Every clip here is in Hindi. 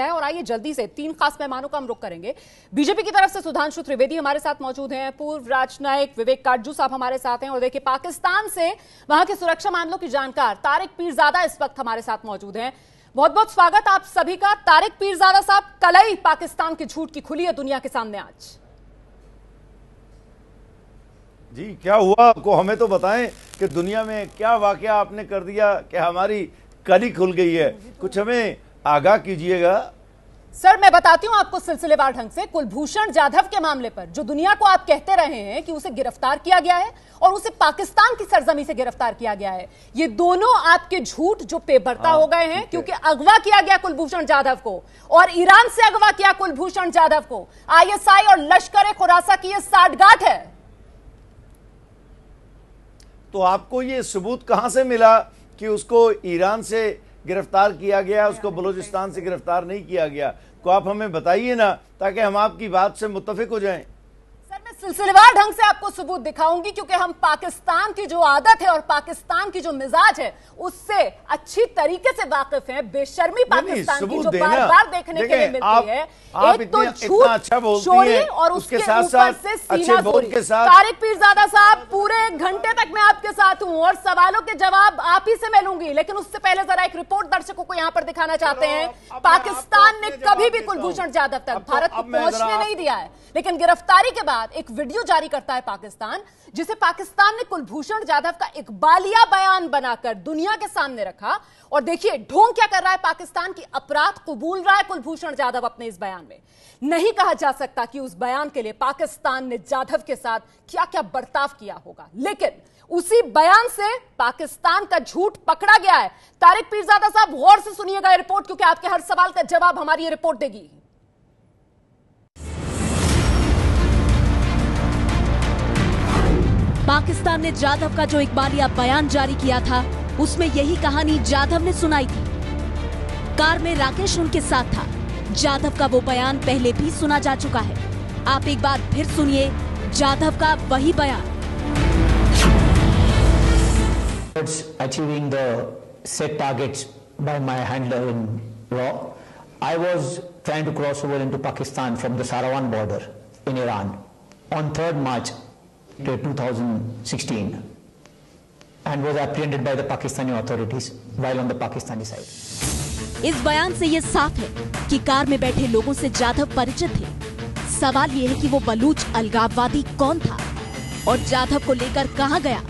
है। और आइए जल्दी से 3 खास मेहमानों का हम रुख करेंगे। बीजेपी की तरफ से सुधांशु त्रिवेदी हमारे साथ मौजूद हैं, पूर्व राजनायक विवेक काटजू साहब हमारे साथ हैं, और देखिए पाकिस्तान से वहां के सुरक्षा मामलों की जानकार तारिक पीरजादा इस वक्त हमारे साथ मौजूद हैं। बहुत बहुत स्वागत आप सभी का। तारिक पीरजादा साहब, कलई पाकिस्तान की झूठ की खुली है दुनिया के सामने आज। जी क्या हुआ आपको, हमें तो बताएं कि दुनिया में क्या वाकया आपने कर दिया कि हमारी कली खुल गई है, कुछ हमें आगाह कीजिएगा। सर मैं बताती हूं आपको सिलसिलेवार ढंग से। कुलभूषण जाधव के मामले पर जो दुनिया को आप कहते रहे हैं कि उसे गिरफ्तार किया गया है और उसे पाकिस्तान की सरजमी से गिरफ्तार किया गया है, ये दोनों आपके झूठ जो पेबरता हो गए हैं, क्योंकि अगवा किया गया कुलभूषण जाधव को और ईरान से अगवा किया कुलभूषण जाधव को। ISI और लश्कर खुरासा की यह साठगांठ है। तो आपको ये सबूत कहां से मिला कि उसको ईरान से गिरफ्तार किया गया, उसको बलूचिस्तान से गिरफ्तार नहीं किया गया? तो आप हमें बताइए ना, ताकि हम आपकी बात से मुत्तफिक हो जाएं। सर मैं सिलसिलेवार ढंग से आपको सबूत दिखाऊंगी, क्योंकि हम पाकिस्तान की जो आदत है और पाकिस्तान की जो मिजाज है उससे अच्छी तरीके से वाकिफ हैं। बेशर्मी पाकिस्तान की जो बार बार देखने के लिए मिलती है। एक तो झूठ, चोरी और उसके साथ से सीनाजोरी। तारिक पीरजादा साहब, पूरे 1 घंटे तक मैं आपके साथ हूं और सवालों के जवाब आप ही से मैं लूंगी, लेकिन उससे पहले जरा एक रिपोर्ट दर्शकों को यहां पर दिखाना चाहते हैं। पाकिस्तान ने कभी भी कुलभूषण जाधव तक भारत को पहुंचने नहीं दिया है, लेकिन गिरफ्तारी के बाद एक वीडियो जारी करता है पाकिस्तान, जिसे पाकिस्तान ने कुलभूषण जाधव का इकबालिया बयान बनाकर दुनिया के सामने रखा। और देखिए ढोंग क्या कर रहा है पाकिस्तान की, अपराध कबूल रहा है कुलभूषण जाधव अपने इस बयान में। नहीं कहा जा सकता कि उस बयान के लिए पाकिस्तान ने जाधव के साथ क्या क्या बर्ताव किया होगा, लेकिन उसी बयान से पाकिस्तान का झूठ पकड़ा गया है। तारिक पीरजादा साहब गौर से सुनिएगा ये रिपोर्ट, क्योंकि आपके हर सवाल का जवाब हमारी ये रिपोर्ट देगी। पाकिस्तान ने जाधव का जो इकबालिया बयान जारी किया था, उसमें यही कहानी जाधव ने सुनाई थी। कार में राकेश उनके साथ था। जाधव का वो बयान पहले भी सुना जा चुका है। आप एक बार फिर सुनिए जाधव का वही बयान। Achieving the set targets by my handler in law, I was trying to cross over into Pakistan from the Sarawan border in Iran on 3rd March 2016 and was apprehended by the Pakistani authorities while on the Pakistani side. इस बयान से ये साफ है कि कार में बैठे लोगों से जाधव परिचित थे। सवाल ये है कि वो बलूच अलगाववादी कौन था और जाधव को लेकर कहां गया।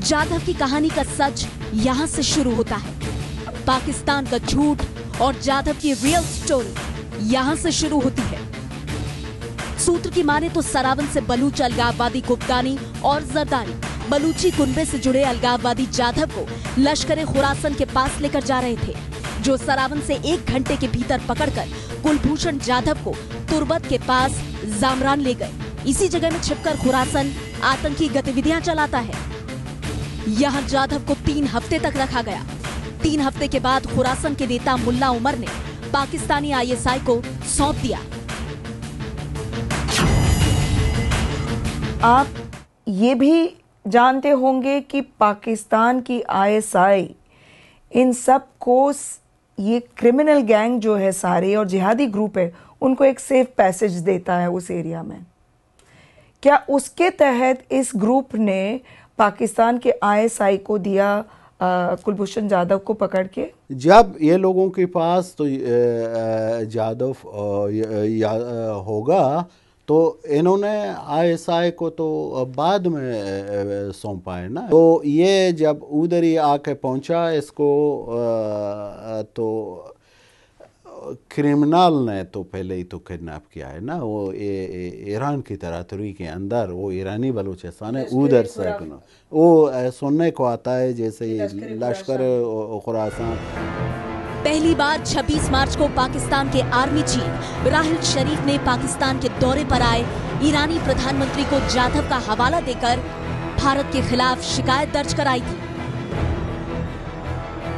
जाधव की कहानी का सच यहाँ से शुरू होता है। पाकिस्तान का झूठ और जाधव की रियल स्टोरी यहाँ से शुरू होती है। सूत्र की माने तो सरावन से बलूच अलगाववादी कुप्तानी और जरदारी बलूची कुनबे से जुड़े अलगाववादी जाधव को लश्कर खुरासन के पास लेकर जा रहे थे, जो सरावन से 1 घंटे के भीतर पकड़कर कुलभूषण जाधव को तुर्बत के पास जामरान ले गए। इसी जगह में छिपकर खुरासन आतंकी गतिविधियां चलाता है। यहाँ जाधव को 3 हफ्ते तक रखा गया। 3 हफ्ते के बाद खुरासन के नेता मुल्ला उमर ने पाकिस्तानी ISI को सौंप दिया। आप ये भी जानते होंगे कि पाकिस्तान की ISI इन सब को, ये क्रिमिनल गैंग जो है सारे और जिहादी ग्रुप है, उनको एक सेफ पैसेज देता है उस एरिया में। क्या उसके तहत इस ग्रुप ने पाकिस्तान के ISI को दिया कुलभूषण जाधव को पकड़ के? जब ये लोगों के पास तो जाधव होगा तो इन्होंने ISI को तो बाद में सौंपा है ना। तो ये जब उधर ही आके पहुंचा, इसको तो क्रिमिनल ने तो पहले ही तो किडनैप किया है ना। वो ईरान की तरह के अंदर, वो ईरानी बलूचिस्तान है, उधर से वो सुनने को आता है जैसे लश्कर खुरासान। पहली बार 26 मार्च को पाकिस्तान के आर्मी चीफ राहिल शरीफ ने पाकिस्तान के दौरे पर आए ईरानी प्रधानमंत्री को जाधव का हवाला देकर भारत के खिलाफ शिकायत दर्ज कराई थी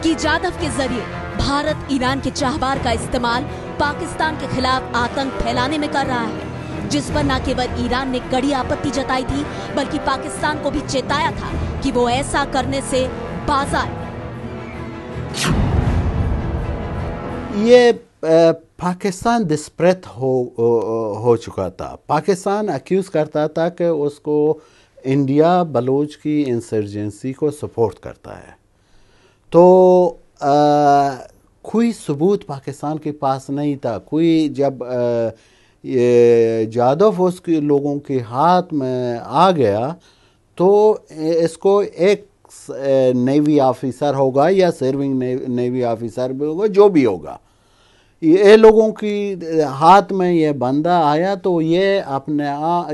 कि जाधव के जरिए भारत ईरान के चाहवार का इस्तेमाल पाकिस्तान के खिलाफ आतंक फैलाने में कर रहा है, जिस पर न केवल ईरान ने कड़ी आपत्ति जताई थी, बल्कि पाकिस्तान को भी चेताया था कि वो ऐसा करने से बाज आए। ये पाकिस्तान डिस्परेट हो चुका था। पाकिस्तान अक्यूज़ करता था कि उसको इंडिया बलूच की इंसर्जेंसी को सपोर्ट करता है, तो कोई सबूत पाकिस्तान के पास नहीं था। कोई जब ये जादव उसके लोगों के हाथ में आ गया तो इसको एक नेवी ऑफिसर होगा या सर्विंग नेवी ऑफिसर भी होगा, जो भी होगा, ये लोगों की हाथ में ये बंदा आया तो ये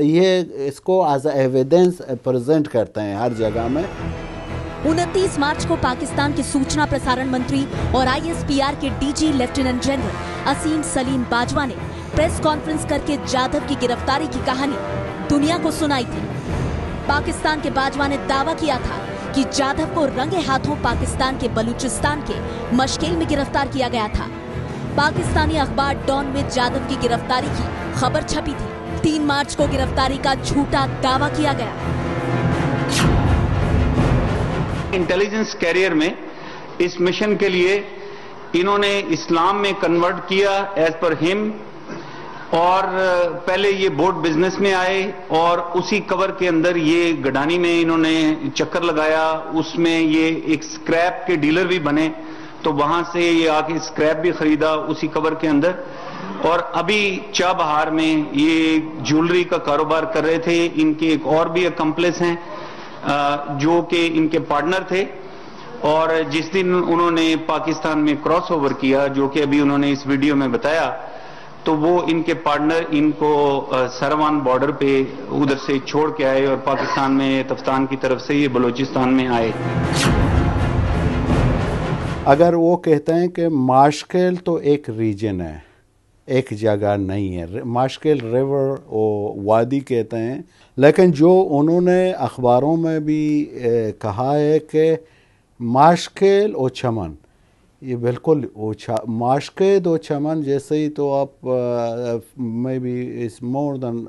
ये इसको एज एविडेंस प्रेजेंट करते हैं हर जगह में। 29 मार्च को पाकिस्तान के सूचना प्रसारण मंत्री और ISPR के DG लेफ्टिनेंट जनरल असीम सलीम बाजवा ने प्रेस कॉन्फ्रेंस करके जाधव की गिरफ्तारी की कहानी दुनिया को सुनाई थी। पाकिस्तान के बाजवा ने दावा किया था कि जाधव को रंगे हाथों पाकिस्तान के बलूचिस्तान के मशकेल में गिरफ्तार किया गया था। पाकिस्तानी अखबार डॉन में जाधव की गिरफ्तारी की खबर छपी थी। 3 मार्च को गिरफ्तारी का झूठा दावा किया गया। इंटेलिजेंस कैरियर में इस मिशन के लिए इन्होंने इस्लाम में कन्वर्ट किया एज पर हिम, और पहले ये बोट बिजनेस में आए और उसी कवर के अंदर ये गडानी में इन्होंने चक्कर लगाया, उसमें ये एक स्क्रैप के डीलर भी बने, तो वहां से ये आके स्क्रैप भी खरीदा उसी कवर के अंदर। और अभी चाबहार में ये ज्वेलरी का कारोबार कर रहे थे। इनके एक और भी अकम्प्लिस हैं जो कि इनके पार्टनर थे, और जिस दिन उन्होंने पाकिस्तान में क्रॉस ओवर किया, जो कि अभी उन्होंने इस वीडियो में बताया, तो वो इनके पार्टनर इनको सारावान बॉर्डर पे उधर से छोड़ के आए और पाकिस्तान में तफ्तान की तरफ से ये बलूचिस्तान में आए। अगर वो कहते हैं कि माशकेल तो एक रीजन है, एक जगह नहीं है, माशकेल रिवर और वादी कहते हैं, लेकिन जो उन्होंने अखबारों में भी कहा है कि माशकेल और चमन, ये बिल्कुल माशकेद और चमन जैसे ही, तो आप may be it's more than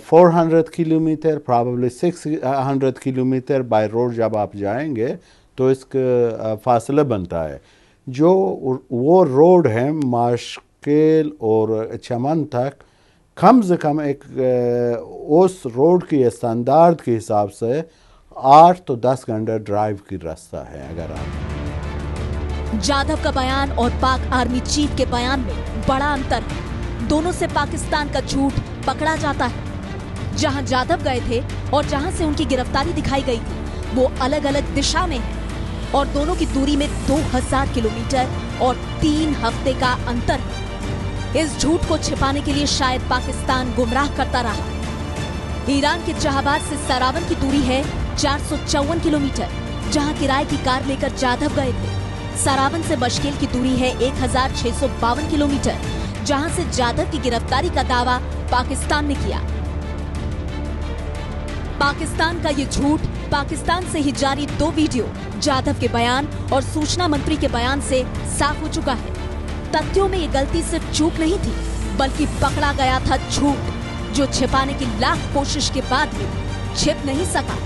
400 kilometre, probably 600 kilometre by road जब आप जाएंगे तो इसका फासला बनता है। जो वो रोड है माशकेल और चमन तक, कम से कम एक उस रोड की स्टैंडर्ड के हिसाब से 8 तो 10 घंटे ड्राइव की रास्ता है। अगर आप जाधव का बयान और पाक आर्मी चीफ के बयान में बड़ा अंतर है। दोनों से पाकिस्तान का झूठ पकड़ा जाता है। जहां जाधव गए थे और जहां से उनकी गिरफ्तारी दिखाई गई थी, वो अलग अलग दिशा में है और दोनों की दूरी में 2000 किलोमीटर और 3 हफ्ते का अंतर है। इस झूठ को छिपाने के लिए शायद पाकिस्तान गुमराह करता रहा। ईरान के जहाबाज से सरावन की दूरी है 454 किलोमीटर, जहां किराए की कार लेकर जाधव गए थे। सरावन से मशकेल की दूरी है 1652 किलोमीटर, जहां से जाधव की गिरफ्तारी का दावा पाकिस्तान ने किया। पाकिस्तान का ये झूठ, पाकिस्तान से ही जारी 2 वीडियो, जाधव के बयान और सूचना मंत्री के बयान से साफ हो चुका है। तथ्यों में ये गलती सिर्फ चूक नहीं थी, बल्कि पकड़ा गया था झूठ, जो छिपाने की लाख कोशिश के बाद भी छिप नहीं सका।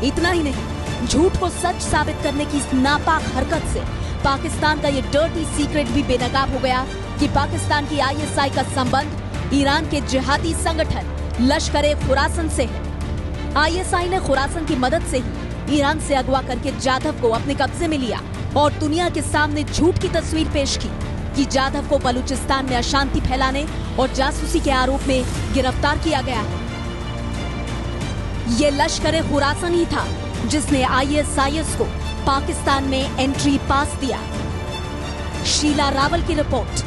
इतना ही नहीं, झूठ को सच साबित करने की इस नापाक हरकत से पाकिस्तान का ये डर्टी सीक्रेट भी बेनकाब हो गया कि पाकिस्तान की ISI का संबंध ईरान के जिहादी संगठन लश्कर खुरासन से है। ISI ने खुरासन की मदद से ही ईरान से अगवा करके जाधव को अपने कब्जे में लिया और दुनिया के सामने झूठ की तस्वीर पेश की कि जाधव को बलूचिस्तान में अशांति फैलाने और जासूसी के आरोप में गिरफ्तार किया गया है। ये लश्कर खुरासन ही था जिसने ISIS को पाकिस्तान में एंट्री पास दिया। शीला रावल की रिपोर्ट।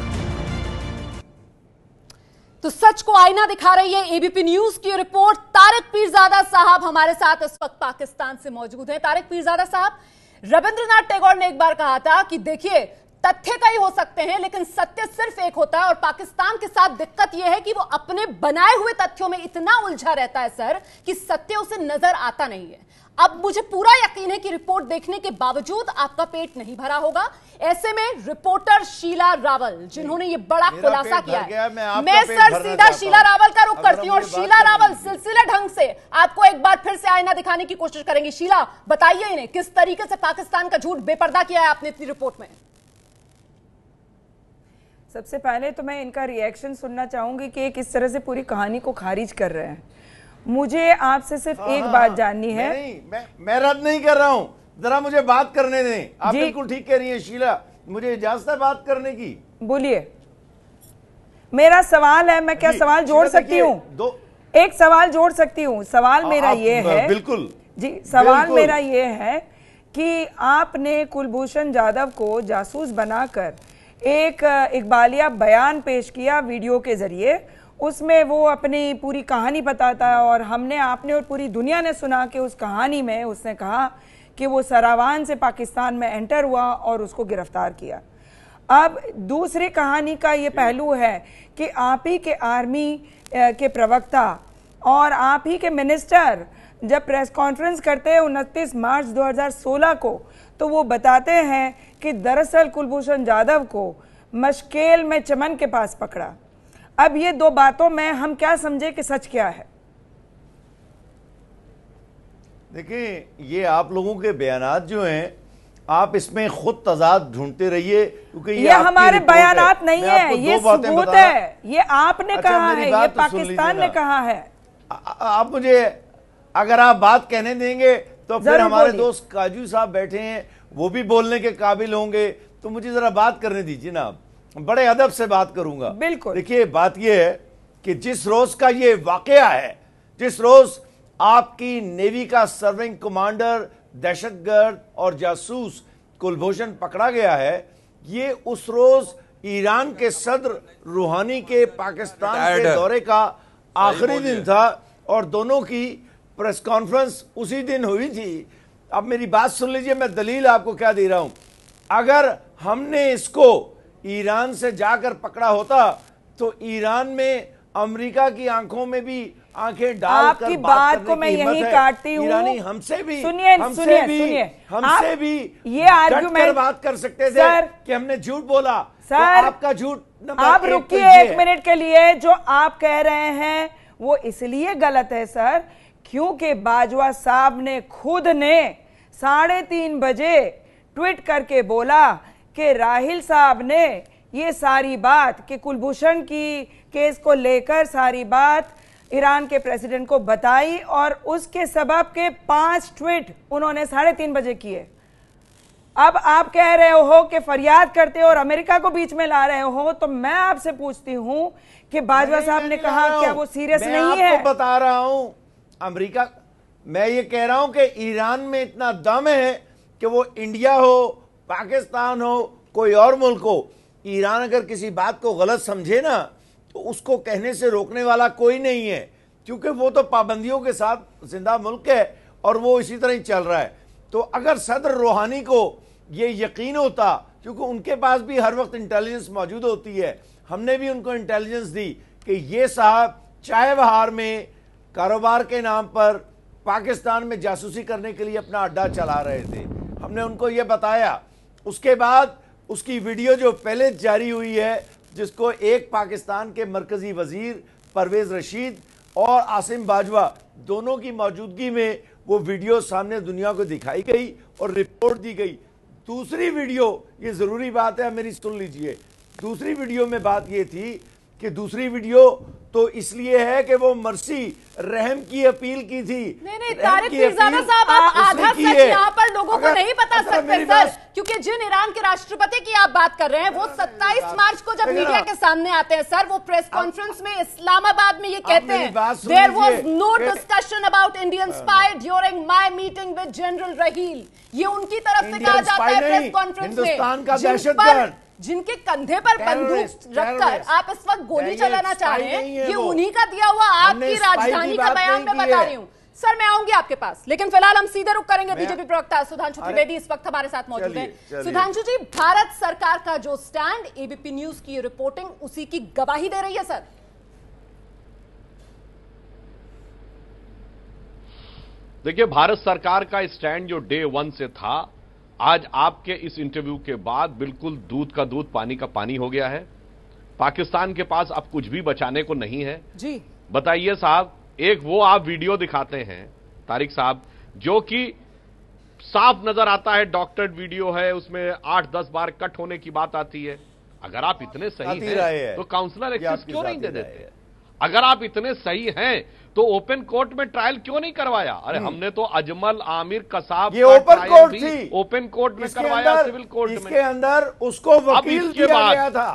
तो सच को आईना दिखा रही है ABP न्यूज की रिपोर्ट। तारिक पीरजादा साहब हमारे साथ इस वक्त पाकिस्तान से मौजूद हैं। तारिक पीरजादा साहब, रविंद्रनाथ टैगोर ने एक बार कहा था कि देखिए, तथ्य कई हो सकते हैं लेकिन सत्य सिर्फ एक होता है, और पाकिस्तान के साथ दिक्कत यह है कि वो अपने बनाए हुए तथ्यों में इतना उलझा रहता है सर, कि सत्य उसे नजर आता नहीं है। अब मुझे पूरा यकीन है कि रिपोर्ट देखने के बावजूद आपका पेट नहीं भरा होगा। ऐसे में रिपोर्टर शीला रावल, जिन्होंने ये बड़ा खुलासा किया है, मैं सर सीधा शीला रावल का रुख करती हूँ और शीला रावल सिलसिले ढंग से आपको एक बार फिर से आईना दिखाने की कोशिश करेंगी। शीला, बताइए इन्हें किस तरीके से पाकिस्तान का झूठ बेपर्दा किया है आपने इतनी रिपोर्ट में। सबसे पहले तो मैं इनका रिएक्शन सुनना चाहूंगी कि किस तरह से पूरी कहानी को खारिज कर रहे हैं। मुझे आपसे सिर्फ एक बात जाननी है। मैं रद्द नहीं कर रहा हूं, जरा मुझे बात करने दें। आप बिल्कुल ठीक कह रही है शीला, मुझे इजाजत है बात करने की। बोलिए, मेरा सवाल है, मैं क्या सवाल जोड़ सकती हूँ? एक सवाल जोड़ सकती हूँ। सवाल मेरा ये है, बिल्कुल जी, सवाल मेरा ये है कि आपने कुलभूषण जाधव को जासूस बनाकर एक इकबालिया बयान पेश किया वीडियो के जरिए। उसमें वो अपनी पूरी कहानी बताता है और आपने और पूरी दुनिया ने सुना कि उस कहानी में उसने कहा कि वो सरावान से पाकिस्तान में एंटर हुआ और उसको गिरफ्तार किया। अब दूसरी कहानी का ये पहलू है कि आप ही के आर्मी के प्रवक्ता और आप ही के मिनिस्टर जब प्रेस कॉन्फ्रेंस करते हैं 29 मार्च 2016 को, तो वो बताते हैं कि दरअसल कुलभूषण जाधव को मशकेल में चमन के पास पकड़ा। अब ये दो बातों में हम क्या समझे कि सच क्या है? देखिए, ये आप लोगों के बयानात जो हैं, आप इसमें खुद तजाद ढूंढते रहिए, क्योंकि ये हमारे बयानात नहीं है, ये सबूत है। ये आपने कहा है, ये पाकिस्तान ने कहा है। आप मुझे अगर आप बात कहने देंगे तो फिर हमारे दोस्त काजू साहब बैठे हैं, वो भी बोलने के काबिल होंगे, तो मुझे जरा बात करने दीजिए ना। बड़े अदब से बात करूंगा। बिल्कुल। देखिए, बात यह है कि जिस रोज का ये वाकया है, जिस रोज आपकी नेवी का सर्विंग कमांडर, दहशतगर्द और जासूस कुलभूषण पकड़ा गया है, ये उस रोज ईरान के सदर रूहानी के पाकिस्तान के दौरे का आखिरी दिन था और दोनों की प्रेस कॉन्फ्रेंस उसी दिन हुई थी। अब मेरी बात सुन लीजिए, मैं दलील आपको क्या दे रहा हूं। अगर हमने इसको ईरान से जाकर पकड़ा होता तो ईरान में अमेरिका की आंखों में भी आंखें डालकर आपकी बात को मैं यही काटती हूँ। ईरानी हमसे भी ये आर्गुमेंट बात कर सकते थे कि हमने झूठ बोला। सर, तो आपका झूठ आप रुकिए एक मिनट के लिए। जो आप कह रहे हैं वो इसलिए गलत है सर, क्योंकि बाजवा साहब ने खुद ने 3:30 बजे ट्वीट करके बोला कि राहिल साहब ने ये सारी बात कि कुलभूषण की केस को लेकर सारी बात ईरान के प्रेसिडेंट को बताई और उसके सबब के 5 ट्वीट उन्होंने 3:30 बजे किए। अब आप कह रहे हो कि फरियाद करते हो और अमेरिका को बीच में ला रहे हो, तो मैं आपसे पूछती हूं कि बाजवा साहब ने कहा क्या वो सीरियस नहीं है? मैं बता रहा हूं अमेरिका, मैं ये कह रहा हूं कि ईरान में इतना दम है कि वो इंडिया हो, पाकिस्तान हो, कोई और मुल्क हो, ईरान अगर किसी बात को गलत समझे ना तो उसको कहने से रोकने वाला कोई नहीं है, क्योंकि वो तो पाबंदियों के साथ जिंदा मुल्क है और वो इसी तरह ही चल रहा है। तो अगर सदर रूहानी को ये यकीन होता, क्योंकि उनके पास भी हर वक्त इंटेलिजेंस मौजूद होती है, हमने भी उनको इंटेलिजेंस दी कि ये साहब चाय बहार में कारोबार के नाम पर पाकिस्तान में जासूसी करने के लिए अपना अड्डा चला रहे थे, हमने उनको ये बताया। उसके बाद उसकी वीडियो जो पहले जारी हुई है, जिसको एक पाकिस्तान के मरकजी वजीर परवेज रशीद और आसिम बाजवा दोनों की मौजूदगी में वो वीडियो सामने दुनिया को दिखाई गई और रिपोर्ट दी गई। दूसरी वीडियो, ये जरूरी बात है, मेरी सुन लीजिए। दूसरी वीडियो में बात ये थी कि दूसरी वीडियो तो इसलिए है कि वो मर्सी रहम की अपील की थी। नहीं तारिक पीरजादा साहब, आप आधा सच यहाँ पर लोगों को नहीं बता सकते सर, क्योंकि जिन ईरान के राष्ट्रपति की आप बात कर रहे हैं वो 27 मार्च को जब मीडिया के सामने आते हैं सर, वो प्रेस कॉन्फ्रेंस में इस्लामाबाद में ये कहते हैं there was no discussion about Indian spy during my meeting with general Raheel. ये उनकी तरफ से कहा जाता है प्रेस कॉन्फ्रेंस में। हिंदुस्तान का दहशतगर्द जिनके कंधे पर बंदूक रखकर आप इस वक्त गोली चलाना चाह रहे हैं, ये उन्हीं का दिया हुआ आपकी राजधानी का बयान मैं बता रही हूँ। सर मैं आऊंगी आपके पास, लेकिन फिलहाल हम सीधे रुख करेंगे। बीजेपी प्रवक्ता सुधांशु त्रिवेदी इस वक्त हमारे साथ मौजूद हैं। सुधांशु जी, भारत सरकार का जो स्टैंड, एबीपी न्यूज की रिपोर्टिंग उसी की गवाही दे रही है सर। देखिए, भारत सरकार का स्टैंड जो डे 1 से था, आज आपके इस इंटरव्यू के बाद बिल्कुल दूध का दूध पानी का पानी हो गया है। पाकिस्तान के पास अब कुछ भी बचाने को नहीं है जी। बताइए साहब, एक वो आप वीडियो दिखाते हैं तारिक साहब, जो कि साफ नजर आता है डॉक्टर्ड वीडियो है, उसमें 8-10 बार कट होने की बात आती है। अगर आप इतने सही हैं तो काउंसलर एक्सेस क्यों नहीं दे देते? अगर आप इतने सही हैं तो ओपन कोर्ट में ट्रायल क्यों नहीं करवाया? अरे हमने तो अजमल आमिर कसाब ये ओपन कोर्ट थी, ओपन कोर्ट में करवाया, सिविल कोर्ट में। इसके अंदर उसको वकील किया गया था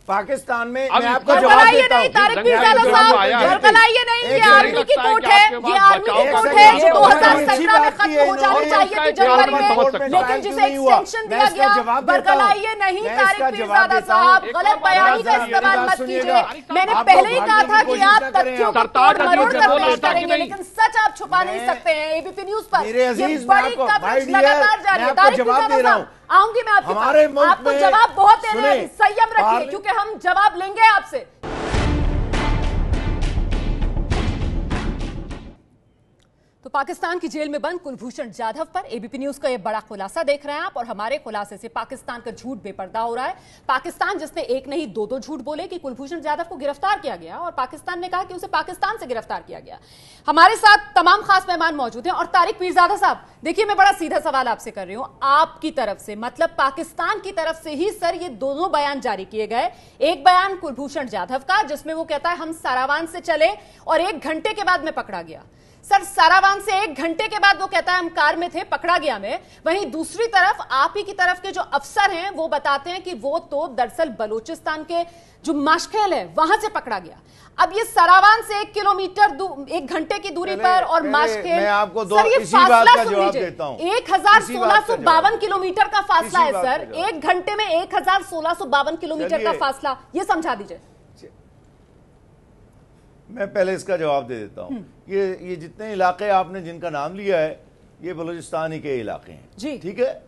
पाकिस्तान में। मैं आपको जवाब देता हूं, तारिक पीरजादा साहब, घरकलाइए नहीं, ये आर्मी की कोर्ट है, ये आर्मी की कोर्ट है जो 2017 में खत्म हो जानी चाहिए थी जनवरी में, लेकिन जिसे एक्सटेंशन दिया गया। बरकलाइए नहीं तारिक पीरजादा साहब, गलत बयानी का इस्तेमाल मत कीजिए। मैंने पहले ही कहा था कि आप तथ्यों को तोड़ कर पेश करेंगे, लेकिन सच आप छुपा नहीं सकते हैं। एबीपी न्यूज पर ये बड़ी कवरेज लगातार जारी है। तारिक पीरजादा साहब, आऊंगी मैं आपके पास, आपको जवाब बहुत देने हैं, संयम रखिए क्योंकि हम जवाब लेंगे आपसे। तो पाकिस्तान की जेल में बंद कुलभूषण जाधव पर एबीपी न्यूज का यह बड़ा खुलासा देख रहे हैं आप, और हमारे खुलासे से पाकिस्तान का झूठ बेपर्दा हो रहा है। पाकिस्तान जिसने एक नहीं दो झूठ बोले कि कुलभूषण जाधव को गिरफ्तार किया गया, और पाकिस्तान ने कहा कि उसे पाकिस्तान से गिरफ्तार किया गया। हमारे साथ तमाम खास मेहमान मौजूद हैं। और तारिक पीरजादा साहब, देखिए मैं बड़ा सीधा सवाल आपसे कर रही हूं, आपकी तरफ से, मतलब पाकिस्तान की तरफ से ही सर ये दोनों बयान जारी किए गए। एक बयान कुलभूषण जाधव का जिसमें वो कहता है हम सारावान से चले और 1 घंटे के बाद में पकड़ा गया। सर, सारावान से 1 घंटे के बाद वो कहता है हम कार में थे, पकड़ा गया मैं। वहीं दूसरी तरफ आप ही की तरफ के जो अफसर हैं वो बताते हैं कि वो तो दरअसल बलूचिस्तान के जो माशखेल है वहां से पकड़ा गया। अब ये सारावान से 1 किलोमीटर 1 घंटे की दूरी पर और माशखेल, मैं आपको सर ये फासला सुन लीजिए, 1152 किलोमीटर का फासला है सर। 1 घंटे में 1152 किलोमीटर का फासला, ये समझा दीजिए। मैं पहले इसका जवाब दे देता हूं। ये जितने इलाके आपने जिनका नाम लिया है ये बलूचिस्तान ही के इलाके हैं जी, ठीक है?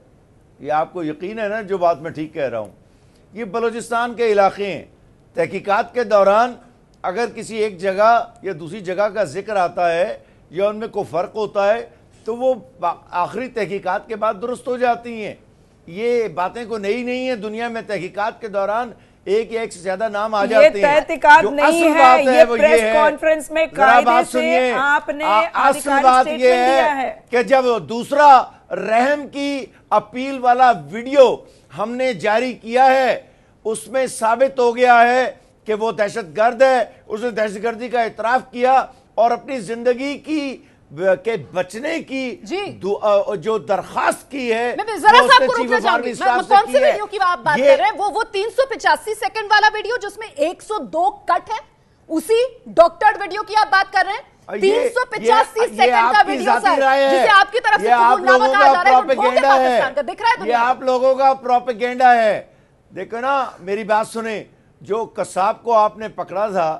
ये आपको यकीन है ना जो बात मैं ठीक कह रहा हूं? ये बलूचिस्तान के इलाके हैं। तहकीकात के दौरान अगर किसी एक जगह या दूसरी जगह का जिक्र आता है या उनमें कोई फ़र्क होता है तो वो आखिरी तहकीकात के बाद दुरुस्त हो जाती हैं। ये बातें को नई नहीं है, दुनिया में तहकीकात के दौरान एक या एक से ज्यादा नाम आ जाते हैं। ये तहकीकात नहीं है, ये प्रेस कॉन्फ्रेंस में कायदे से आपने आधिकारिक स्टेटमेंट दिया है कि जब दूसरा रहम की अपील वाला वीडियो हमने जारी किया है उसमें साबित हो गया है कि वो दहशतगर्द है, उसने दहशतगर्दी का इतराफ किया और अपनी जिंदगी की के बचने की जो दरखास्त की है, मैं जरा सा आपको रोकना चाहूंगी। कौन से वीडियो की आप बात कर रहे हैं? वो 385 सेकंड वाला वीडियो जिसमें 102 कट है, उसी डॉक्टर्ड वीडियो की आप बात कर रहे हैं? 385 सेकंड का वीडियो सर, जिसे आपकी तरफ से प्रोपेगेंडा है, दिख रहा है ये आप लोगों का प्रोपेगेंडा है। देखो ना, मेरी बात सुने, जो कसाब को आपने पकड़ा था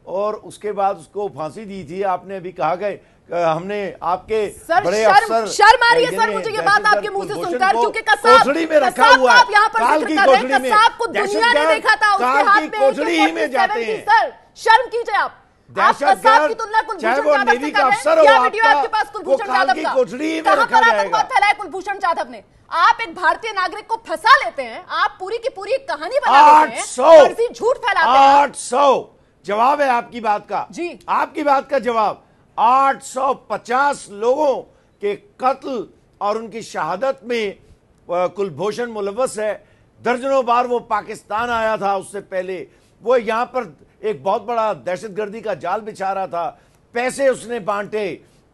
और उसके बाद उसको फांसी दी थी, आपने अभी कहा गए हमने आपके बड़े अफसर, शर्म आ रही है सर मुझे ये बात आपके मुंह से सुनकर, क्योंकि कोठड़ी में रखा हुआ है, यहाँ पर काल की कोठड़ी में, कसाब को दुनिया ने देखा था, उसके हाथ में कोठड़ी ही में जाते हैं। सर शर्म कीजिए आप कसाब की तुलना चाहे वो नेवी का अफसर हो, आपके पास कुलभूषण जाधव का कोठड़ी में रखा जाएगा। फैलाया कुलभूषण जाधव ने, आप एक भारतीय नागरिक को फंसा लेते हैं, आप पूरी की पूरी कहानी बना देते हैं, फर्जी झूठ फैलाते हैं। 800 जवाब है आपकी बात का जी, आपकी बात का जवाब। 850 लोगों के कत्ल और उनकी शहादत में कुलभूषण मुलव्वस है। दर्जनों बार वो पाकिस्तान आया था, उससे पहले वो यहां पर एक बहुत बड़ा दहशतगर्दी का जाल बिछा रहा था, पैसे उसने बांटे,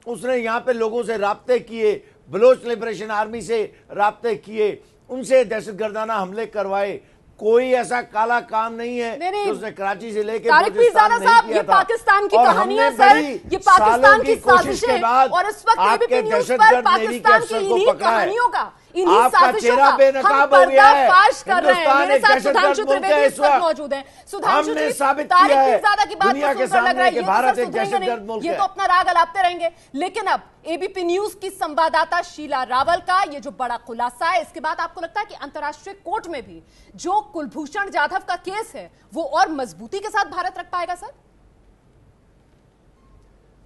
उसने यहां पे लोगों से राब्ते किए, बलोच लिबरेशन आर्मी से राब्ते किए, उनसे दहशतगर्दाना हमले करवाए। कोई ऐसा काला काम नहीं है कि उसने कराची से लेकर बलूचिस्तान नहीं किया था। पाकिस्तान की कहानियां सर, ये पाकिस्तान की साजिशें, और इस वक्त एबीपी न्यूज़ पर पाकिस्तान की इन्हीं कहानियों का, इन्हीं साजिशों का हम पर्दाफाश कर रहे हैं। मेरे साथ सुधांशु त्रिवेदी इस वक्त मौजूद हैं। सुधांशु जी, तारिक पीरजादा की बात को सुनकर लग रहा है ये तो सर सुधरेंगे नहीं, ये तो अपना राग अलापते रहेंगे। लेकिन अब एबीपी न्यूज की संवाददाता शीला रावल का ये जो बड़ा खुलासा है, इसके बाद आपको लगता है कि अंतर्राष्ट्रीय कोर्ट में भी जो कुलभूषण जाधव का केस है वो और मजबूती के साथ भारत रख पाएगा सर?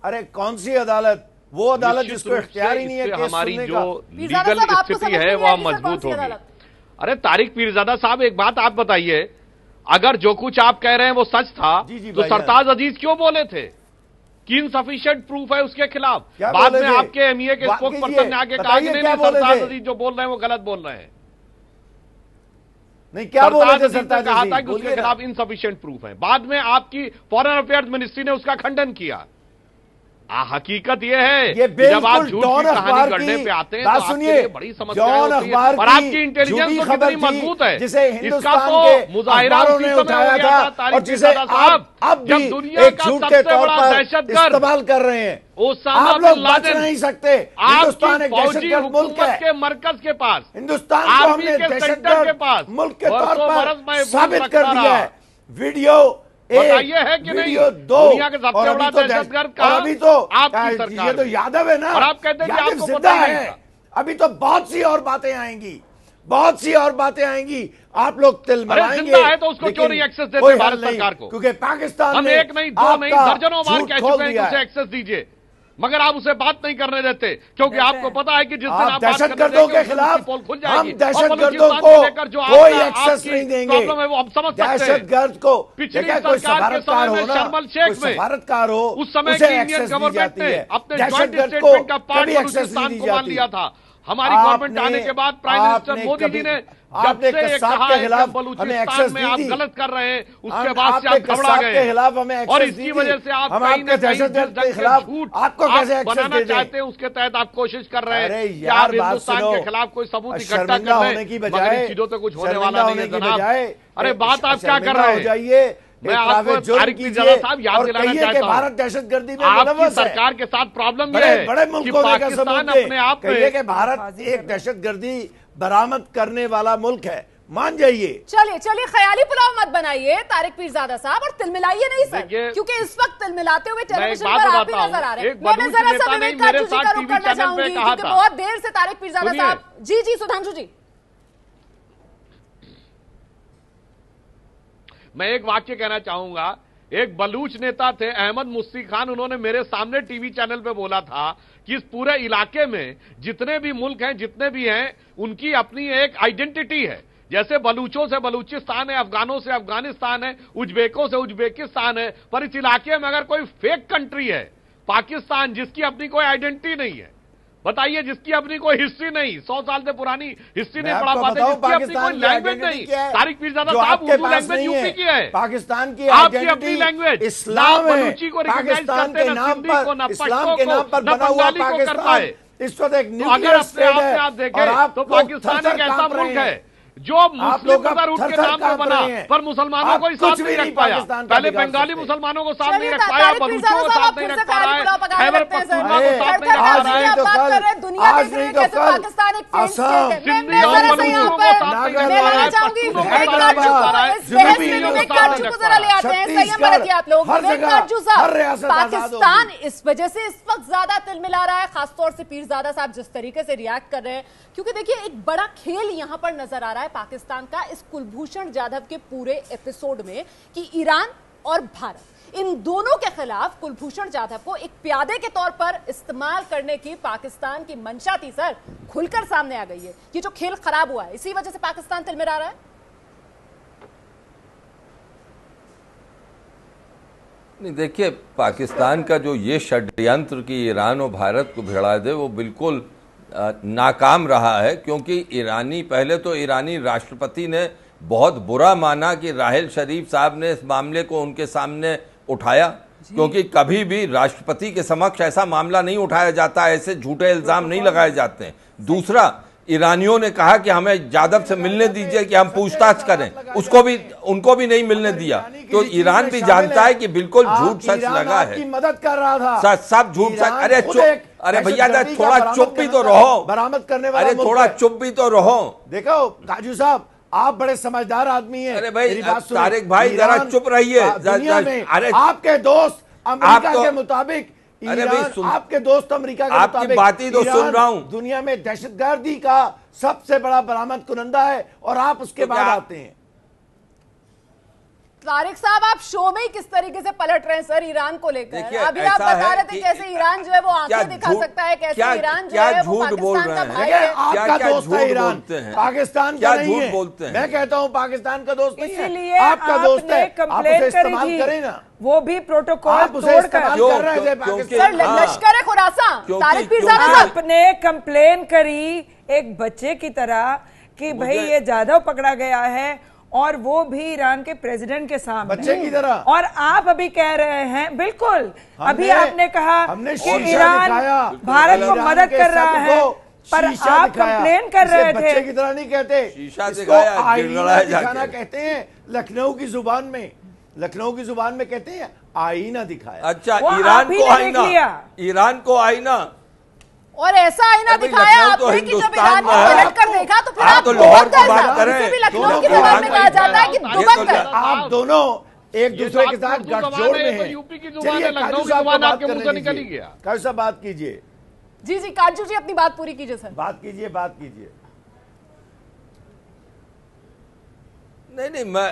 अरे कौन सी अदालत, वो अदालत जिसको इख्तियार ही नहीं है केस हमारी सुनने जो लीगल स्थिति है वह मजबूत होगी। अरे तारिक पीरजादा साहब, एक बात आप बताइए, अगर जो कुछ आप कह रहे हैं वो सच था तो सरताज अजीज क्यों बोले थे कि इनसफिशिएंट प्रूफ है उसके खिलाफ? बाद में आपके एमईए के स्पोक पर्सन ने आके कहा कि नहीं सरताज अजीज जो बोल रहे हैं वो गलत बोल रहे हैं। नहीं, क्या बोले थे सरताज कहा था कि उसके खिलाफ इनसफिशिएंट प्रूफ है। बाद में आपकी फॉरेन अफेयर्स मिनिस्ट्री ने उसका खंडन किया। हकीकत ये है कि जब आप झूठ की कहानी गढ़ने पे आते हैं तो आपके लिए बड़ी समस्या होती है। और आपकी इंटेलिजेंस तो कितनी मजबूत है, इसका तो मुजाहिरा उसी समय हो गया था तारिक पीरजादा साहब, जब दुनिया का सबसे बड़ा दहशतगर्द इस्तेमाल कर रहे हैं। ओसामा बिन लादेन नहीं सकते। हिंदुस्तान एक दहशतगर्द मुल्क के मरकज के पास, हिंदुस्तान आर्मी के सेंटर के पास मुल्क के तौर पर साबित कर दिया है। वीडियो बताइए है कि नहीं, दुनिया के सबसे बड़ा दहशतगर्द का अभी तो आपकी सरकार, ये तो यादव है ना, और आप कहते हैं कि आपको पता है। अभी तो बहुत सी और बातें आएंगी, बहुत सी और बातें आएंगी। आप लोग तिलमिलाएंगे। जिंदा है तो उसको क्यों नहीं एक्सेस देते भारत सरकार को? क्योंकि पाकिस्तान हम एक नहीं, दो नहीं, दर्जनों बार कह चुके हैं कि उसे एक्सेस दीजिए, मगर आप उसे बात नहीं करने देते, क्योंकि आपको पता है कि जिस दिन आप दहशतगर्दों के खिलाफ पोल खुल हम जाएगी, दहशतगर्दों को कोई एक्सेस नहीं देंगे। वो हम समझ सकते हैं। दहशतगर्द को पिछली सरकार के समय में शर्म एल शेख में सफारतकार हो, उस समय की इंडियन गवर्नमेंट ने अपने जॉइंट स्टेटमेंट का पार्ट बलूचिस्तान को मान लिया था। हमारी गवर्नमेंट आने के बाद प्राइम मिनिस्टर मोदी जी ने जब से कहा है कि बलूचिस्तान में आप गलत कर रहे हैं, उसके बाद से आप घबरा गए, और इसकी वजह से आप कहीं न कहीं झूठ आप बनाना चाहते हैं, उसके तहत आप कोशिश कर रहे हैं कि आप हिंदुस्तान के खिलाफ कोई सबूत इकट्ठा कर रहे हैं, मगर इन चीजों से कुछ होने वाला नहीं है जनाब। अरे बात आप क्या कर रहे हैं? मैं आपको तारिक पीरजादा साहब याद दिलाना चाहता हूं, भारत दहशतगर्दी में आपकी सरकार के साथ प्रॉब्लम यह है बड़े कि पाकिस्तान अपने आप में भारत एक दहशतगर्दी बरामद करने वाला मुल्क है, मान जाइए। चलिए चलिए, ख्याली पुलाव मत बनाइए तारिक पीरजादा साहब, और तिलमिलाइए नहीं सर, क्योंकि इस वक्त तिलमिलाते हुए टेलीविजन पर आप ही नजर आ रहे हैं। मैं जरा सा विवेक काटजू जी का रुख करना चाहूंगी, क्योंकि बहुत देर से तारिक पीरजादा साहब। जी जी सुधांशु जी, मैं एक वाक्य कहना चाहूंगा। एक बलूच नेता थे अहमद मुस्ती खान, उन्होंने मेरे सामने टीवी चैनल पे बोला था कि इस पूरे इलाके में जितने भी मुल्क हैं, जितने भी हैं, उनकी अपनी एक आइडेंटिटी है। जैसे बलूचों से बलूचिस्तान है, अफगानों से अफगानिस्तान है, उज्बेकों से उज्बेकिस्तान है, पर इस इलाके में अगर कोई फेक कंट्री है पाकिस्तान, जिसकी अपनी कोई आइडेंटिटी नहीं है, बताइए, जिसकी अपनी कोई हिस्ट्री नहीं, 100 साल से पुरानी हिस्ट्री नहीं पढ़ा पाते, जिसकी अपनी कोई लैंग्वेज नहीं। तारिक पीरजादा साहब, उर्दू लैंग्वेज यूपी की है, पाकिस्तान की आपकी अपनी लैंग्वेज इस्लाम है, बलूची को रिकॉग्नाइज करते हैं, ना सिंधी को, ना पश्तो को, ना बंगाली को करता है। इस वक्त एक अगर अपने आप में आप देखें तो पाकिस्तान एक ऐसा मुल्क है जो मुस्लिम ब्रदरहुड के नाम पर बना, पर मुसलमानों को साथ नहीं रख पाया। पहले बंगाली मुसलमानों को साथ नहीं रख पाया, बलूचों को साथ नहीं रख पा रहा है, खैबर पख्तूनख्वा को साथ नहीं रख पा रहा है, पाकिस्तान एक सिंधी और बलूचों को साथ नहीं रख पा रहा है, पश्तूनों को साथ नहीं रख पा रहा है, पाकिस्तान इस वजह से इस वक्त ज्यादा तिलमिला रहा है, खासतौर से पीरजादा साहब जिस तरीके से रिएक्ट कर रहे हैं, क्योंकि देखिए एक बड़ा खेल यहां पर नजर आ रहा है पाकिस्तान का इस कुलभूषण जाधव के पूरे एपिसोड में, कि ईरान और भारत इन दोनों के खिलाफ कुलभूषण जाधव को एक प्यादे के तौर पर इस्तेमाल करने की पाकिस्तान की मंशा थी सर, खुलकर सामने आ गई है। ये जो खेल खराब हुआ है, इसी वजह से पाकिस्तान तिलमिला रहा है। नहीं, देखिए, पाकिस्तान का जो ये षड्यंत्र कि ईरान और भारत को भिड़ा दे, वो बिल्कुल नाकाम रहा है, क्योंकि पहले तो ईरानी राष्ट्रपति ने बहुत बुरा माना कि राहेल शरीफ साहब ने इस मामले को उनके सामने उठाया, क्योंकि कभी भी राष्ट्रपति के समक्ष ऐसा मामला नहीं उठाया जाता, ऐसे झूठे इल्जाम नहीं लगाए जाते हैं। दूसरा, ईरानियों ने कहा कि हमें जाधव से मिलने दीजिए कि हम पूछताछ करें, उनको भी नहीं मिलने दिया। तो ईरान भी जानता है कि बिल्कुल झूठ सच लगा है, मदद कर रहा था, सब झूठ सच। अरे भैया, थोड़ा चुप भी तो रहो, बरामद करने वाला, अरे थोड़ा चुप भी तो रहो। देखो काजू साहब, आप बड़े समझदार आदमी हैं। अरे भाई तारिक भाई, जरा चुप रहिए। अरे आपके दोस्त अमेरिका के मुताबिक, अरे भाई आपके दोस्त अमेरिका के मुताबिक, आपकी बात ही तो सुन रहा हूं, दुनिया में दहशतगर्दी का सबसे बड़ा बरामद कुनंदा है, और आप उसके बाद आते हैं। तारिक साहब, आप शो में ही किस तरीके से पलट रहे हैं सर ईरान को लेकर। अभी आप बता रहे थे कैसे ईरान जो है वो आंखें दिखा सकता है, कैसे ईरान जो है वो पाकिस्तान का भाई है। आपका दोस्त है ईरान, पाकिस्तान का नहीं है। मैं कहता हूँ पाकिस्तान का दोस्त नहीं है, इसीलिए आपका दोस्त है, आप उसे इस्तेमाल करें ना। वो भी प्रोटोकॉल तोड़कर लश्कर खुरासान, तारिक पीरजादा आपने कंप्लेन करी एक बच्चे की तरह कि भाई ये जाधव पकड़ा गया है और वो भी ईरान के प्रेसिडेंट के सामने बच्चे की तरह। और आप अभी कह रहे हैं, बिल्कुल अभी आपने कहा कि ईरान भारत को मदद कर रहा है, पर आप कंप्लेन कर रहे थे। बच्चे की तरह नहीं कहते, शीशा दिखाया, आईना दिखाना कहते हैं। लखनऊ की जुबान में, लखनऊ की जुबान में कहते हैं आईना दिखाया। अच्छा, ईरान को आईना, ईरान को आईना, और ऐसा आईना दिखाया आपने कि जब ईरान ने पलट कर देखा तो फिर आप तो लाहौर की बात करें, भी लखनऊ की जबान में कहा जाता है कि दुबक। आप दोनों एक दूसरे के साथ गठजोड़ में हैं। यूपी की जुबान है, लखनऊ की जुबान आपके मुंह से निकल ही गया। कैसा बात कीजिए। जी जी काजू जी अपनी बात पूरी कीजिए सर। बात कीजिए, बात कीजिए। नहीं मैं,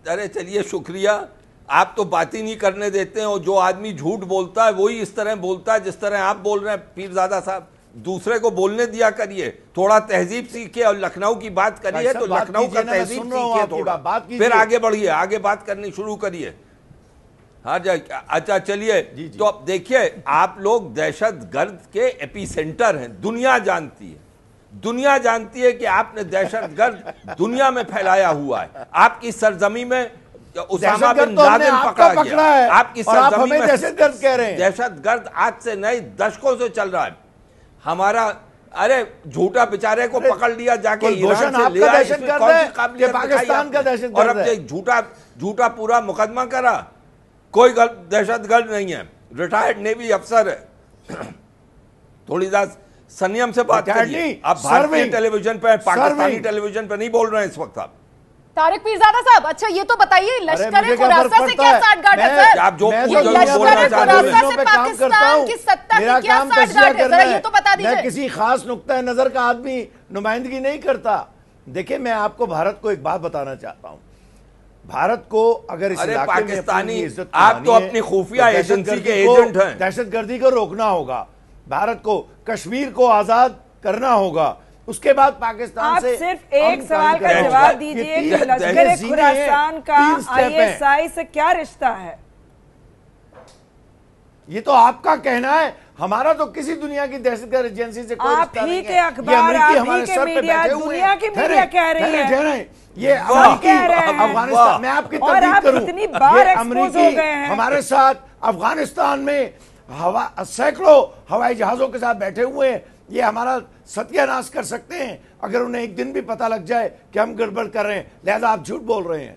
अरे चलिए शुक्रिया, आप तो बात ही नहीं करने देते हैं। और जो आदमी झूठ बोलता है वही इस तरह बोलता है जिस तरह आप बोल रहे हैं। पीरजादा साहब, दूसरे को बोलने दिया करिए, थोड़ा तहजीब सीखिए और लखनऊ की बात करिए तो लखनऊ का तहजीब सीखिए थोड़ा, फिर आगे बढ़िए, आगे बात करनी शुरू करिए। हाँ जी, अच्छा चलिए। तो अब देखिए, आप लोग दहशतगर्द के एपीसेंटर हैं, दुनिया जानती है, दुनिया जानती है कि आपने दहशतगर्द दुनिया में फैलाया हुआ है। आपकी सरजमी में उसामा बिन लादेन पकड़ा गया है, आपकी सरजमी में दहशतगर्द कह रहे हैं। दहशतगर्द आज से नहीं, दशकों से चल रहा है हमारा। अरे झूठा बेचारे को पकड़ लिया जाके ईरान से ले आए, इसमें कौन सी काबिलियत पाकिस्तान का दहशतगर्द, और अब झूठा पूरा मुकदमा करा। कोई दहशतगर्द नहीं है, रिटायर्ड नेवी अफसर है। थोड़ी सा संयम से बात करिए। आप भारतीय टेलीविजन पे, पाकिस्तानी टेलीविजन पे नहीं बोल रहे हैं इस वक्त आप। तारिक पीरजादा साहब, अच्छा ये तो बताइए, लश्कर खुरासा से क्या साठगांठ है सर? आप जो लश्कर खुरासा से पाकिस्तान की सत्ता की क्या साठगांठ है, जरा ये तो बता दीजिए। मैं किसी खास नुक्ता नजर का आदमी नुमाइंदगी नहीं करता। देखिए, मैं आपको भारत को एक बात बताना चाहता हूं। भारत को अगर इस इलाके में पाकिस्तानी, आप तो अपनी खुफिया एजेंसी के एजेंट हैं, दहशतगर्दी को रोकना होगा, भारत को कश्मीर को आजाद करना होगा, उसके बाद पाकिस्तान से। आप सिर्फ एक सवाल का जवाब दीजिए कि लश्कर खुरासान का आईएसआई से क्या रिश्ता है? ये तो आपका कहना है, हमारा तो किसी दुनिया की दहशतगर्द एजेंसी से कोई रिश्ता नहीं है। आप ही के अखबार, आप ही के मीडिया, दुनिया की मीडिया कह रही है, ये अफगानिस्तान। मैं आपकी तस्दीक करूं, कितनी बार एक्सपोज हो गए हैं हमारे साथ अफगानिस्तान में सैकड़ों हवाई जहाजों के साथ बैठे हुए हैं। ये हमारा सत्यानाश कर सकते हैं अगर उन्हें एक दिन भी पता लग जाए कि हम गड़बड़ कर रहे हैं। लिहाजा आप झूठ बोल रहे हैं।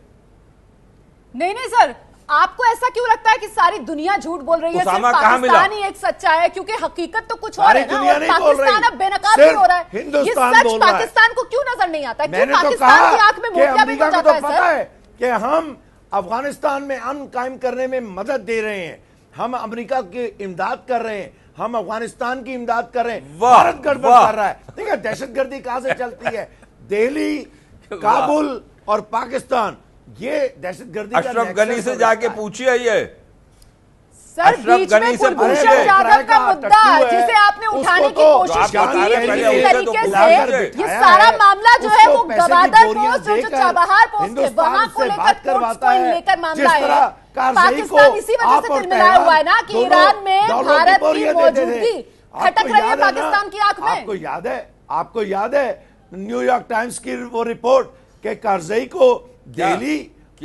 नहीं नहीं सर, आपको ऐसा क्यों लगता है कि सारी दुनिया झूठ बोल रही है? सिर्फ पाकिस्तान ही एक सच्चा है, क्योंकि हकीकत तो कुछ और है ना। और पाकिस्तान अब बेनकाब भी हो रहा है। ये सच पाकिस्तान को क्यों नजर नहीं आता? क्यों पाकिस्तान की आंख में मोतिया भी बन जाता है? पता है कि हम अफगानिस्तान में अमन कायम करने में मदद दे रहे हैं, हम अमेरिका की इमदाद कर रहे हैं, हम अफगानिस्तान की इमदाद कर रहे हैं। भारत गड़बड़ कर रहा है। देखिए, दहशतगर्दी कहां से चलती है? दिल्ली, काबुल और पाकिस्तान, ये दहशतगर्दी। अशरफ गनी से जाके पूछिए। ये सर, बीच में कुलभूषण जाधव का मुद्दा जिसे आपने उठाने की कोशिश की इसी तरीके से, ये सारा मामला जो है वो गवादर पोस्ट और जो चाबहार पोस्ट है वहां को लेकर मामला है। पाकिस्तान इसी वजह से तिलमिलाया हुआ है ना कि ईरान में भारत की मौजूदगी खटक रही है पाकिस्तान की आंख में। आपको याद है न्यूयॉर्क टाइम्स की वो रिपोर्ट के कारज़ई को दिल्ली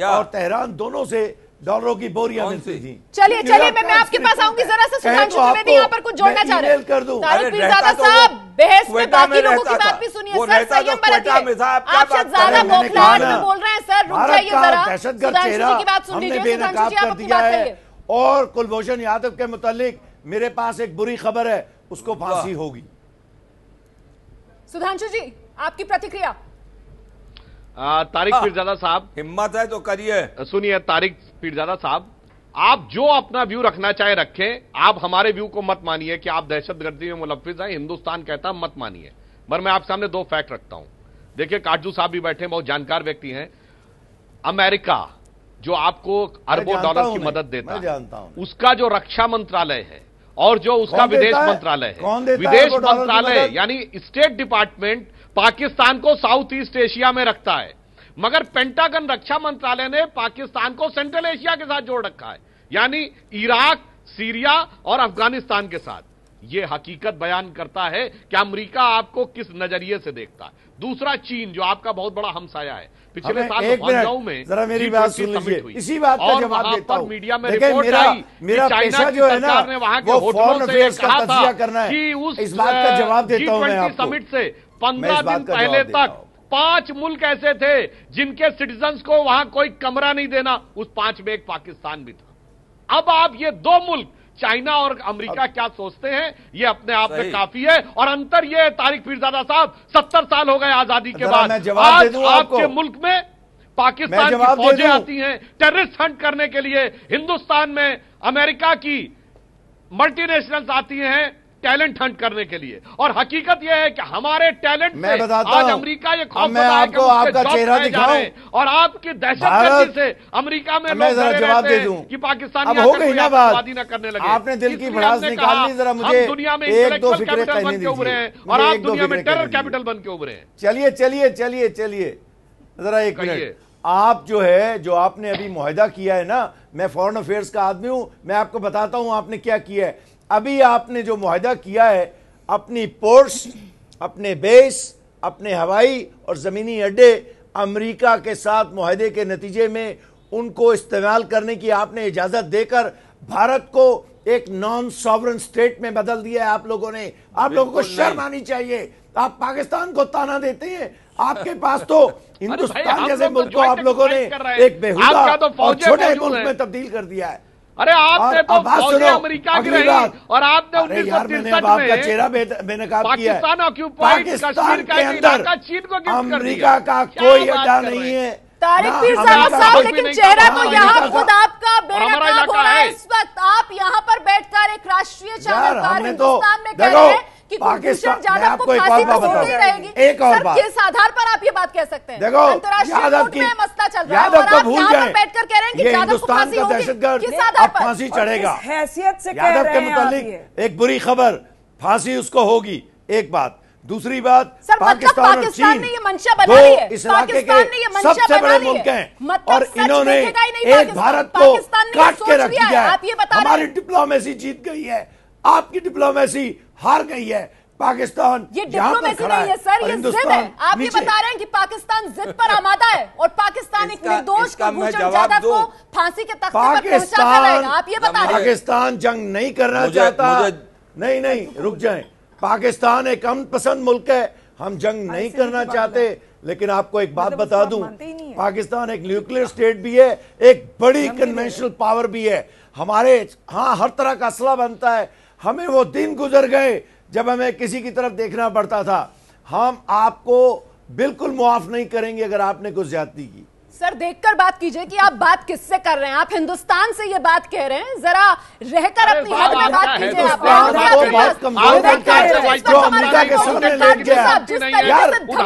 और तेहरान दोनों से डॉलरों की बोरियां मिलती थी। चलिए चलिए, मैं आपके पास आऊंगी, जरा सा सुधांशु द्विवेदी यहाँ पर कुछ जोड़ना चाह रहे हैं। तारिक पीरजादा साहब, बहस में बाकी लोगों की बात भी सुनिए सर, संयम बरतिए। आप शायद ज्यादा बौखलाहट में बोल रहे हैं सर, रुक जाइए जरा। सुधांशु जी की बात सुन लीजिए। सुधांशु जी, आप अपनी बात कहिए। और कुलभूषण यादव के मुतालिक मेरे पास एक बुरी खबर है, उसको फांसी होगी। सुधांशु जी, आपकी प्रतिक्रिया। तारिक पीरजादा साहब, हिम्मत है तो करिए। सुनिए तारिक पीरजादा साहब, आप जो अपना व्यू रखना चाहे रखें, आप हमारे व्यू को मत मानिए कि आप दहशतगर्दी में मुलव्विस हैं, हिंदुस्तान कहता मत मानिए। पर मैं आपके सामने दो फैक्ट रखता हूं। देखिए, काजू साहब भी बैठे, बहुत जानकार व्यक्ति हैं। अमेरिका जो आपको अरबों डॉलर की मदद देता है, उसका जो रक्षा मंत्रालय है और जो उसका विदेश मंत्रालय है, विदेश मंत्रालय यानी स्टेट डिपार्टमेंट पाकिस्तान को साउथ ईस्ट एशिया में रखता है, मगर पेंटागन रक्षा मंत्रालय ने पाकिस्तान को सेंट्रल एशिया के साथ जोड़ रखा है, यानी इराक, सीरिया और अफगानिस्तान के साथ। ये हकीकत बयान करता है कि अमेरिका आपको किस नजरिए से देखता है। दूसरा, चीन जो आपका बहुत बड़ा हमसाया है, पिछले साल हांगकांग में जरा मेरी बात सुन लीजिए, इसी बात का जवाब देता हूं। मीडिया में रिपोर्ट आई मेरा पेशा जो है ना वो फॉरेन अफेयर्स का तज्जिया करना है, कि उस इस बात का जवाब देता हूं मैं G20 आपको। समिट से 15 दिन पहले तक 5 मुल्क ऐसे थे जिनके सिटीजन्स को वहां कोई कमरा नहीं देना, उस 5 में एक पाकिस्तान भी था। अब आप ये 2 मुल्क चाइना और अमेरिका क्या सोचते हैं, ये अपने आप में काफी है। और अंतर ये है तारिक पीरजादा साहब, 70 साल हो गए आजादी के बाद, आज आपके मुल्क में पाकिस्तान की फौजें आती हैं टेररिस्ट हंट करने के लिए, हिंदुस्तान में अमेरिका की मल्टीनेशनल्स आती हैं टैलेंट हंट करने के लिए। और हकीकत यह है कि हमारे टैलेंट से आज अमेरिका ये खौफ मैं आपको आपका चेहरा दिखाऊं और आपकी दहशतगर्दी से अमेरिका में लोग जवाब दे दूं कि पाकिस्तान अब हो गई ना बात, न करने लगे। आपने दिल की भड़ास निकालनी, जरा मुझे दुनिया में एक दो फिक्रें कैपिटल बन के उभरे हैं और आप दुनिया में टेरर कैपिटल बन के उभरे हैं। चलिए चलिए चलिए चलिए जरा एक मिनट, आप जो है जो आपने अभी मुआहदा किया है ना, मैं फॉरेन अफेयर्स का आदमी हूं, मैं आपको बताता हूं आपने क्या किया है। अभी आपने जो मुआहदा किया है, अपनी पोर्ट्स, अपने बेस, अपने हवाई और जमीनी अड्डे अमेरिका के साथ मुआहदे के नतीजे में उनको इस्तेमाल करने की आपने इजाजत देकर भारत को एक नॉन सॉवरन स्टेट में बदल दिया है आप लोगों ने। आप लोगों को शर्म आनी चाहिए। आप पाकिस्तान को ताना देते हैं, आपके पास तो हिंदुस्तान जैसे मुल्क को आप लोगों ने एक बेहुदा और छोटे मुल्क में तब्दील कर दिया है। अरे आपने तो फौजें अमेरिका की रही और आपने 1963 आपका चेहरा बेनकाब किया है। पाकिस्तान के अंदर चीन को अमेरिका का कोई अड्डा नहीं है। तारिक पीरजादा साहब, लेकिन चेहरा तो यहाँ खुद आपका बेनकाब हो रहा है इस वक्त। आप यहाँ पर बैठकर एक राष्ट्रीय चैनल पर हिंदुस्तान में कह रहे हैं कि कुलभूषण जाधव को फांसी तो होती रहेगी। एक और बात, किस आधार पर आप ये बात कह सकते हैं? देखो, अंतर्राष्ट्रीय कोर्ट में मसला चल रहा है और आप यहाँ पर बैठकर कह रहे हैं कि जाधव को फांसी होगी। किस आधार पर? फांसी चढ़ेगा हैसियत से कह यादव रहे के हैं मुतालिक एक बुरी खबर, फांसी उसको होगी। एक बात, दूसरी बात, सर, पाकिस्तान और चीन ने ये मंशा बना ली है, इस इलाके के सबसे बड़े मुल्क हैं और इन्होंने एक भारत को काट के रख दिया है। हमारी डिप्लोमेसी जीत गई है, आपकी डिप्लोमेसी हार गई है। पाकिस्तान ये डिप्लोमेसी नहीं है सर, ये जिद है। आप ये बता रहे हैं कि पाकिस्तान जिद पर आमादा है और पाकिस्तान एक निर्दोष कुलभूषण जाधव को फांसी के तख्ते पर पहुंचा रहेगा। आप ये बता रहे हैं पाकिस्तान जंग नहीं करना चाहता। नहीं, रुक जाएं। पाकिस्तान एक अमन पसंद मुल्क है, हम जंग नहीं करना चाहते। लेकिन आपको एक बात बता दूं, पाकिस्तान एक न्यूक्लियर स्टेट भी है, एक बड़ी कन्वेंशनल पावर भी है। हमारे हाँ हर तरह का असला बनता है। हमें वो दिन गुजर गए जब हमें किसी की तरफ देखना पड़ता था। हम आपको बिल्कुल मुआफ नहीं करेंगे अगर आपने कुछ ज्यादती की। सर, देखकर बात कीजिए कि आप बात किससे कर रहे हैं। आप हिंदुस्तान से ये बात कह रहे हैं, जरा रहकर अपनी हद में बात कीजिए। आप जो अमेरिका के सामने लेट गया यार, मतलब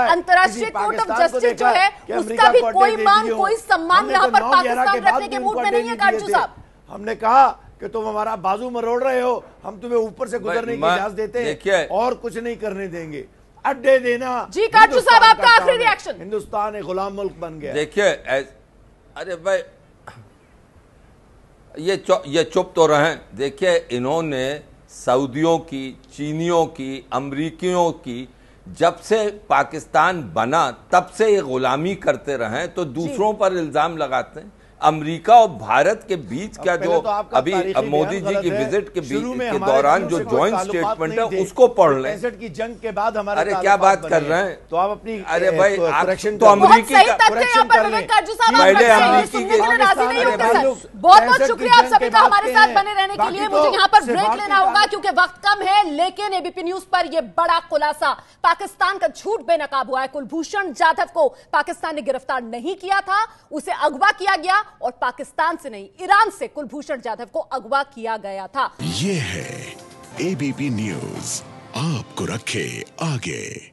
अंतर्राष्ट्रीय कोर्ट ऑफ जस्टिस जो है उसका भी कोई मान कोई सम्मान यहाँ पर पाकिस्तान रखने के मूड में नहीं है। काटजू साहब, हमने कहा कि तुम हमारा बाजू मरोड़ रहे हो, हम तुम्हें ऊपर से गुजरने की इजाजत देते हैं और कुछ नहीं करने देंगे। अड्डे देना। जी काटजू साहब, आपका आखिरी रिएक्शन। हिंदुस्तान एक गुलाम मुल्क बन गया। देखिए, अरे भाई ये चुप तो रहें। देखिए, इन्होंने सऊदियों की, चीनियों की, अमरीकियों की जब से पाकिस्तान बना तब से ये गुलामी करते रहे, तो दूसरों पर इल्जाम लगाते हैं। अमेरिका और भारत के बीच का जो अभी मोदी जी की विजिट के दौरान जो ज्वाइंट स्टेटमेंट है उसको पढ़ लें। 65 की जंग के बाद हमारा, अरे क्या बात कर रहे हैं? तो आप अपनी, अरे भाई करेक्शन तो अमेरिकी पहले अमेरिकी के बहुत बहुत शुक्रिया आप सभी का हमारे साथ बने रहने के लिए। मुझे यहाँ पर ब्रेक लेना होगा क्योंकि वक्त कम है, लेकिन एबीपी न्यूज पर यह बड़ा खुलासा, पाकिस्तान का झूठ बेनकाब हुआ है। कुलभूषण जाधव को पाकिस्तान ने गिरफ्तार नहीं किया था, उसे अगवा किया गया और पाकिस्तान से नहीं, ईरान से कुलभूषण जाधव को अगवा किया गया था। ये है एबीपी न्यूज, आपको रखे आगे।